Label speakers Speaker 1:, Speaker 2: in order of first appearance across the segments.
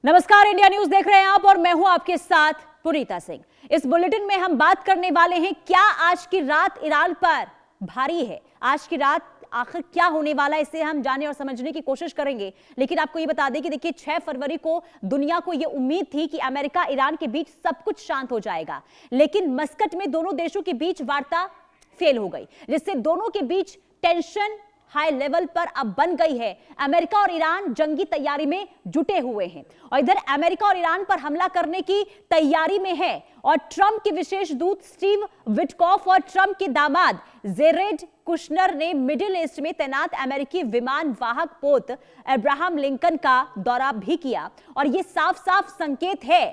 Speaker 1: नमस्कार, India news देख रहे हैं आप और मैं हूं आपके साथ पुनीता सिंह। इस बुलेटिन में हम बात करने वाले हैं क्या आज की रात ईरान पर भारी है। आज की रात आखिर क्या होने वाला है, इसे हम जानने और समझने की कोशिश करेंगे। लेकिन आपको ये बता दें कि देखिए 6 फरवरी को दुनिया को ये उम्मीद थी कि अमेरिका ईरान के बीच सब कुछ शांत हो जाएगा, लेकिन मस्कट में दोनों देशों के बीच वार्ता फेल हो गई, जिससे दोनों के बीच टेंशन हाई लेवल पर अब बन गई है। अमेरिका और ईरान जंगी तैयारी में जुटे हुए हैं और इधर अमेरिका और ईरान पर हमला करने की तैयारी में है। और ट्रंप के विशेष दूत स्टीव विटकॉफ और ट्रंप के दामाद जेरेड कुशनर ने मिडिल ईस्ट में तैनात अमेरिकी विमान वाहक पोत अब्राहम लिंकन का दौरा भी किया। और यह साफ साफ संकेत है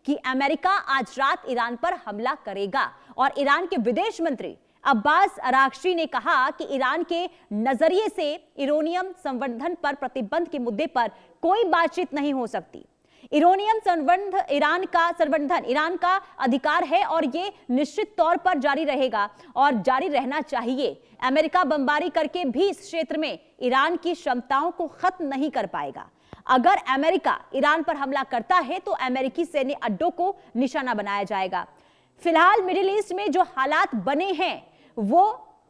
Speaker 1: कि अमेरिका आज रात ईरान पर हमला करेगा। और ईरान के विदेश मंत्री अब्बास अरागची ने कहा कि ईरान के नजरिए से यूरेनियम संवर्धन पर प्रतिबंध के मुद्दे पर कोई बातचीत नहीं हो सकती। यूरेनियम संवर्धन ईरान का अधिकार है और ये निश्चित तौर पर जारी रहेगा और जारी रहना चाहिए। अमेरिका बमबारी करके भी इस क्षेत्र में ईरान की क्षमताओं को खत्म नहीं कर पाएगा। अगर अमेरिका ईरान पर हमला करता है तो अमेरिकी सैन्य अड्डों को निशाना बनाया जाएगा। फिलहाल मिडिल ईस्ट में जो हालात बने हैं वो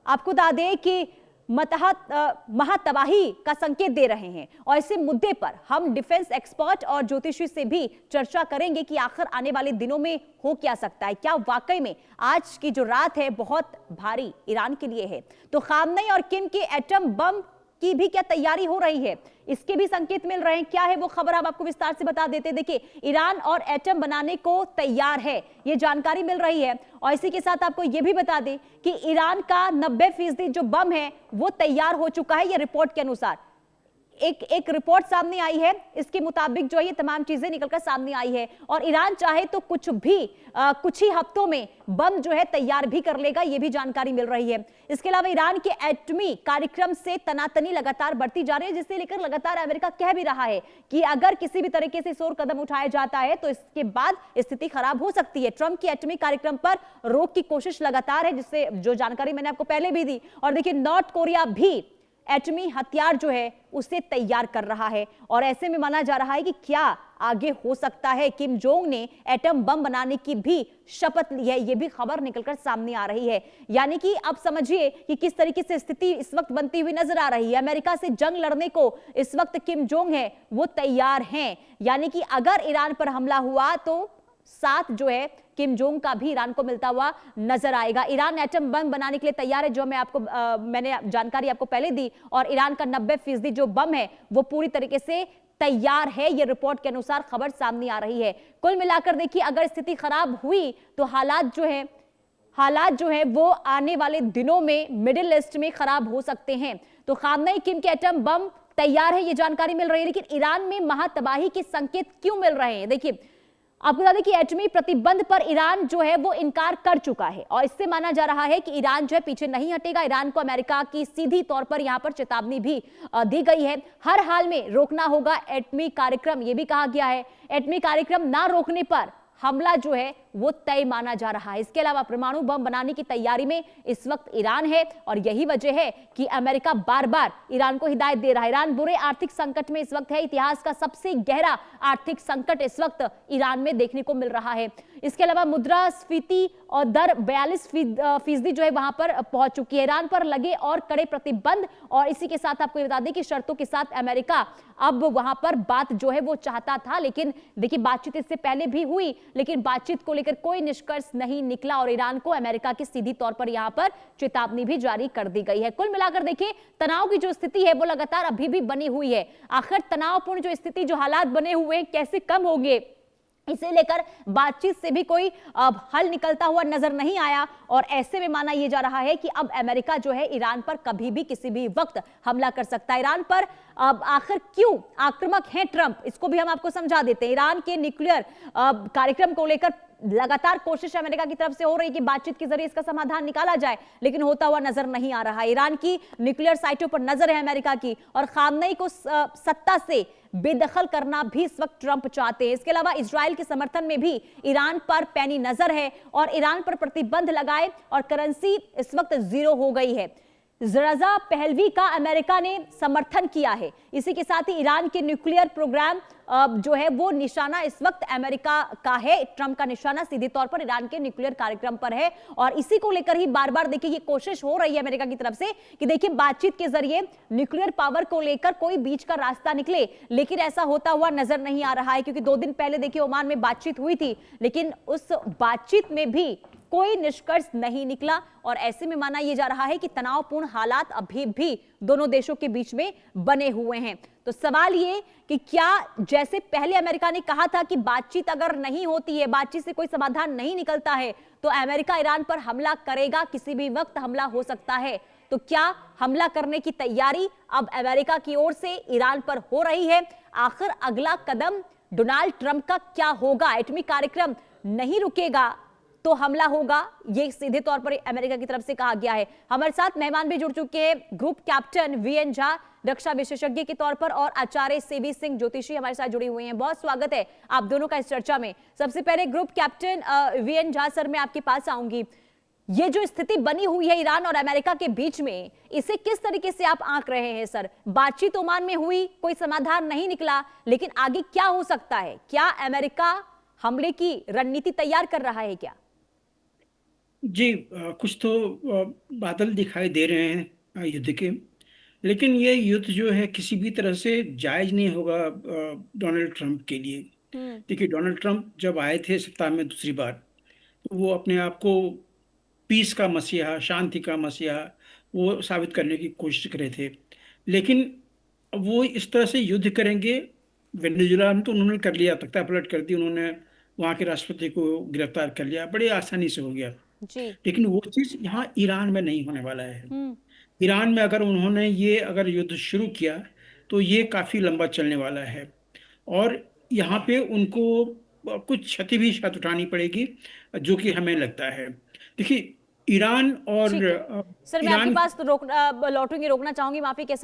Speaker 1: आपको बता दें कि महातबाही का संकेत दे रहे हैं। और इसी मुद्दे पर हम डिफेंस एक्सपर्ट और ज्योतिषी से भी चर्चा करेंगे कि आखिर आने वाले दिनों में हो क्या सकता है। क्या वाकई में आज की जो रात है बहुत भारी ईरान के लिए है। तो खामनेई और किम के एटम बम की भी क्या तैयारी हो रही है, इसके भी संकेत मिल रहे हैं। क्या है वो खबर अब आपको विस्तार से बता देते हैं। देखिए ईरान और एटम बनाने को तैयार है, ये जानकारी मिल रही है। और इसी के साथ आपको ये भी बता दें कि ईरान का 90% जो बम है वो तैयार हो चुका है। ये रिपोर्ट के अनुसार एक रिपोर्ट सामने आई है, इसके मुताबिक जो ये तमाम चीजें निकलकर सामने आई है। और ईरान चाहे तो कुछ ही हफ्तों में बम जो है तैयार भी कर लेगा, ये भी जानकारी मिल रही है। इसके अलावा ईरान के एटमी कार्यक्रम से तनातनी लगातार बढ़ती जा रही है, जिससे लेकर लगातार अमेरिका कह भी रहा है कि अगर किसी भी तरीके से शोर कदम उठाया जाता है तो इसके बाद स्थिति खराब हो सकती है। ट्रंप की एटमी कार्यक्रम पर रोक की कोशिश लगातार है, जिससे जो जानकारी मैंने आपको पहले भी दी। और देखिए नॉर्थ कोरिया भी एटमी हथियार जो है उसे तैयार कर रहा है। और ऐसे में माना जा रहा है कि क्या आगे हो सकता है। किम जोंग ने एटम बम बनाने की भी शपथ ली है, यह भी खबर निकलकर सामने आ रही है। यानी कि अब समझिए कि किस तरीके से स्थिति इस वक्त बनती हुई नजर आ रही है। अमेरिका से जंग लड़ने को इस वक्त किम जोंग है वो तैयार हैं। यानी कि अगर ईरान पर हमला हुआ तो साथ जो है किम जोंग का भी ईरान को मिलता हुआ नजर आएगा। ईरान एटम बम बनाने के लिए तैयार है, जो मैंने जानकारी आपको पहले दी। और ईरान का 90% जो बम है वो पूरी तरीके से तैयार है, ये रिपोर्ट के अनुसार खबर सामने आ रही है। कुल मिलाकर देखिए अगर स्थिति खराब हुई तो हालात जो है वो आने वाले दिनों में मिडिल ईस्ट में खराब हो सकते हैं। तो खामनेई किम के एटम बम तैयार है, ये जानकारी मिल रही है। लेकिन ईरान में महातबाही के संकेत क्यों मिल रहे हैं? देखिए आपको बता दें कि एटमी प्रतिबंध पर ईरान जो है वो इनकार कर चुका है और इससे माना जा रहा है कि ईरान जो है पीछे नहीं हटेगा। ईरान को अमेरिका की सीधी तौर पर यहां पर चेतावनी भी दी गई है। हर हाल में रोकना होगा एटमी कार्यक्रम, यह भी कहा गया है। एटमी कार्यक्रम ना रोकने पर हमला जो है वो तय माना जा रहा है। इसके अलावा परमाणु बम बनाने की तैयारी में इस वक्त ईरान है और यही वजह है कि अमेरिका बार बार ईरान को हिदायत दे रहा है। ईरान बुरे आर्थिक संकट में इस वक्त है, इतिहास का सबसे गहरा आर्थिक संकट इस वक्त ईरान में देखने को मिल रहा है। इसके अलावा मुद्रास्फीति और दर 42% जो है वहां पर पहुंच चुकी है। ईरान पर लगे और कड़े प्रतिबंध और इसी के साथ आपको बता दें कि शर्तों के साथ अमेरिका अब वहां पर बात जो है वो चाहता था, लेकिन देखिए बातचीत इससे पहले भी हुई लेकिन बातचीत को लेकर कोई निष्कर्ष नहीं निकला और ईरान को अमेरिका की सीधी तौर पर यहां पर चेतावनी भी जारी कर दी गई है। कुल मिलाकर देखिए तनाव की जो स्थिति है वो लगातार अभी भी बनी हुई है। आखिर तनावपूर्ण जो स्थिति, जो हालात बने हुए हैं कैसे कम होंगे, इसे लेकर बातचीत से भी कोई हल निकलता हुआ नजर नहीं आया। और ऐसे में माना यह जा रहा है कि अब अमेरिका जो है ईरान पर कभी भी किसी भी वक्त हमला कर सकता है। ईरान पर आखिर क्यों आक्रामक है ट्रंप, इसको भी हम आपको समझा देते हैं। ईरान के न्यूक्लियर कार्यक्रम को लेकर लगातार कोशिश अमेरिका की तरफ से हो रही है कि बातचीत के जरिए इसका समाधान निकाला जाए, लेकिन होता हुआ नजर नहीं आ रहा है। ईरान की न्यूक्लियर साइटों पर नजर है अमेरिका की और खामनेई को सत्ता से बेदखल करना भी इस वक्त ट्रंप चाहते हैं। इसके अलावा इजराइल के समर्थन में भी ईरान पर पैनी नजर है और ईरान पर प्रतिबंध लगाए और करेंसी इस वक्त 0 हो गई है। रजा पहलवी का अमेरिका ने समर्थन किया है। इसी के साथ ही ईरान के न्यूक्लियर प्रोग्राम जो है वो निशाना इस वक्त अमेरिका का है। ट्रंप का निशाना सीधे तौर पर ईरान के न्यूक्लियर कार्यक्रम पर है और इसी को लेकर ही बार बार देखिए ये कोशिश हो रही है अमेरिका की तरफ से कि देखिए बातचीत के जरिए न्यूक्लियर पावर को लेकर कोई बीच का रास्ता निकले, लेकिन ऐसा होता हुआ नजर नहीं आ रहा है क्योंकि 2 दिन पहले देखिए ओमान में बातचीत हुई थी, लेकिन उस बातचीत में भी कोई निष्कर्ष नहीं निकला और ऐसे में माना यह जा रहा है कि तनावपूर्ण हालात अभी भी दोनों देशों के बीच में बने हुए हैं। तो सवाल ये कि क्या जैसे पहले अमेरिका ने कहा था कि बातचीत अगर नहीं होती है, बातचीत से कोई समाधान नहीं निकलता है तो अमेरिका ईरान पर हमला करेगा, किसी भी वक्त हमला हो सकता है, तो क्या हमला करने की तैयारी अब अमेरिका की ओर से ईरान पर हो रही है? आखिर अगला कदम डोनाल्ड ट्रंप का क्या होगा? एटमी कार्यक्रम नहीं रुकेगा तो हमला होगा, ये सीधे तौर पर अमेरिका की तरफ से कहा गया है। हमारे साथ मेहमान भी जुड़ चुके हैं, ग्रुप कैप्टन वीएन झा रक्षा विशेषज्ञ के तौर पर और आचार्य सीवी सिंह ज्योतिषी हमारे साथ जुड़े हुए हैं। बहुत स्वागत है आप दोनों का इस चर्चा में। सबसे पहले group captain V N Jha sir, मैं आपके पास आऊंगी। ये जो स्थिति बनी हुई है ईरान और अमेरिका के बीच में, इसे किस तरीके से आप आंक रहे हैं सर? बातचीत ओमान में हुई, कोई समाधान नहीं निकला, लेकिन आगे क्या हो सकता है? क्या अमेरिका हमले की रणनीति तैयार कर रहा है क्या?
Speaker 2: जी, कुछ तो बादल दिखाई दे रहे हैं युद्ध के, लेकिन ये युद्ध जो है किसी भी तरह से जायज नहीं होगा डोनाल्ड ट्रंप के लिए। देखिए, डोनाल्ड ट्रंप जब आए थे सत्ता में दूसरी बार, तो वो अपने आप को पीस का मसीहा, शांति का मसीहा वो साबित करने की कोशिश कर रहे थे, लेकिन वो इस तरह से युद्ध करेंगे। वेनेजुएला में तो उन्होंने कर लिया, तख्तापलट कर दी, उन्होंने वहाँ के राष्ट्रपति को गिरफ्तार कर लिया, बड़े आसानी से हो गया।
Speaker 1: जी।
Speaker 2: लेकिन वो चीज यहाँ ईरान में नहीं होने वाला है। ईरान में अगर उन्होंने ये अगर युद्ध शुरू किया तो ये काफी लंबा चलने वाला है और यहाँ पे उनको कुछ क्षति भी शायद उठानी पड़ेगी, जो कि हमें लगता है। देखिए, ईरान और
Speaker 1: सर मैं आपके पास तो रोकना चाहूंगी, माफी के साथ।